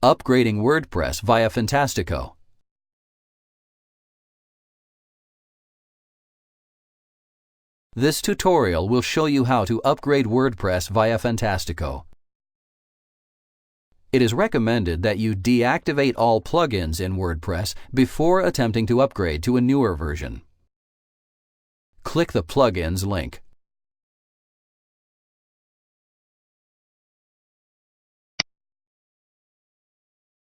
Upgrading WordPress via Fantastico. This tutorial will show you how to upgrade WordPress via Fantastico. It is recommended that you deactivate all plugins in WordPress before attempting to upgrade to a newer version. Click the Plugins link.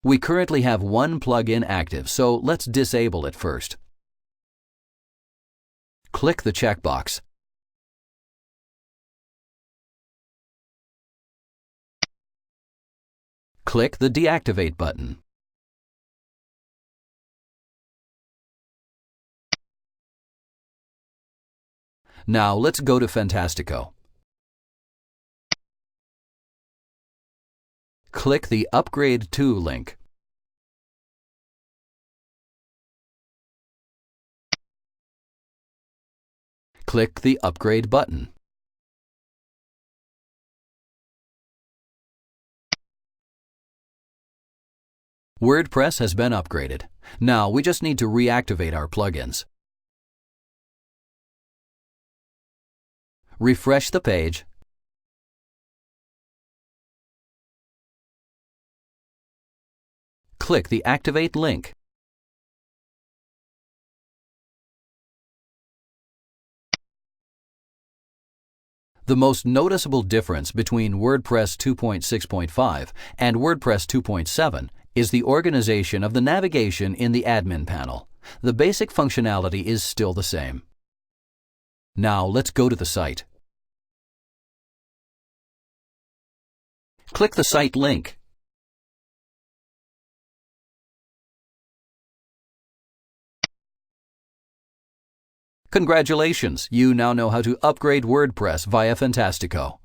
We currently have one plugin active, so let's disable it first. Click the checkbox. Click the Deactivate button. Now let's go to Fantastico. Click the Upgrade to link. Click the Upgrade button. WordPress has been upgraded. Now we just need to reactivate our plugins. Refresh the page. Click the Activate link. The most noticeable difference between WordPress 2.6.5 and WordPress 2.7 is the organization of the navigation in the admin panel. The basic functionality is still the same. Now let's go to the site. Click the site link. Congratulations! You now know how to upgrade WordPress via Fantastico.